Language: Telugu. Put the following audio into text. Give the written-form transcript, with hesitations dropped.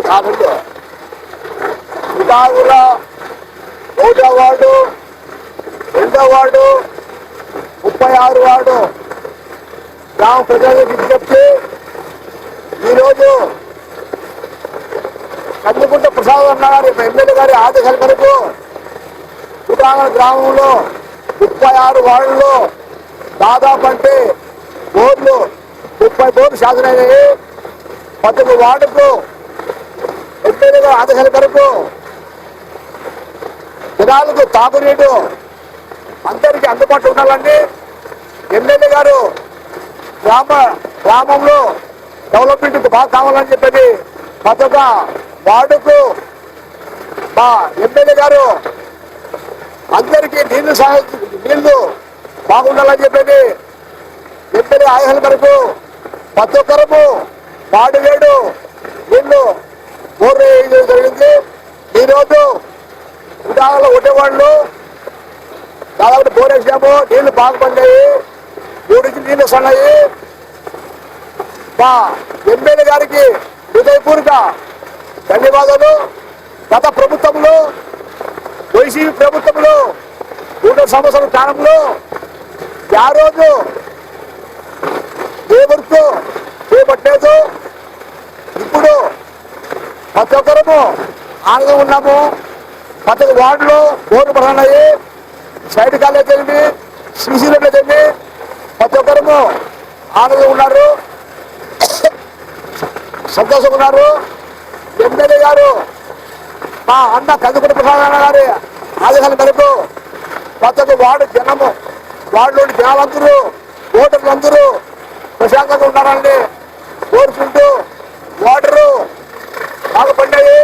కాబట్టి విభాగుల 1వ వార్డు 2వ వార్డు 36 వార్డు గ్రామ ప్రజలకు విజ్ఞప్తి. ఈరోజు కందుకుంట ప్రసాద్ అన్న గారి ఎమ్మెల్యే గారి ఆదేశాల మేరకు కుటాంగల్ గ్రామంలో 36 వార్డుల్లో దాదాపు అంటే బోర్లు 30 బోర్లు శాసనయ్యాయి. 11 వార్డుకు ఎమ్మెల్యే గారి ఆదేశాల మేరకు జనాలకు తాగునీరు అందరికీ అందుబాటులో ఉండాలని ఎమ్మెల్యే గారు గ్రామంలో డెవలప్మెంట్ బాగా కావాలని చెప్పేది ప్రతి ఒక్క వార్డుకు మా ఎమ్మెల్యే గారు అందరికీ నీళ్లు బాగుండాలని చెప్పేది ఎమ్మెల్యే ఆదేశాల మేరకు ప్రతి ఒక్కరము వార్డు వేడు నీళ్లు బోర్లు వేయడం జరిగింది. ఈరోజు ఉదాహరణలో ఉండేవాళ్ళు దాదాపు బోర్ వేసాము, నీళ్లు బాగా పడినాయి, 3 నీళ్లు వస్తున్నాయి. మా ఎమ్మెల్యే గారికి హృదయపూర్వక ధన్యవాదాలు. గత ప్రభుత్వంలో వైసీపీ ప్రభుత్వంలో 3 సంవత్సరాల కాలంలో ఆ రోజు ఏ వర్క్ చేపట్టలేదు. ఇప్పుడు ప్రతి ఒక్కరము ఆనందం ఉన్నాము. ప్రతి వార్డులో బోర్లు పడుతున్నాయి, సైడ్ కాలేజ్ జరిగింది, సిసి రోడ్లు జరిగింది. ప్రతి ఒక్కరము ఆనందం ఉన్నారు, సంతోషంగా ఉన్నారు. ఎమ్మెల్యే గారు మా అన్న కందుకుంట ప్రసాద్ గారి ఆదేశాల మేరకు ప్రతి ఒక్క వార్డులోని జనాలందరూ ఓటర్లందరూ ప్రశాంతంగా ఉండాలని కోరుకుంటూ వాటరు బాగా పడ్డాయి.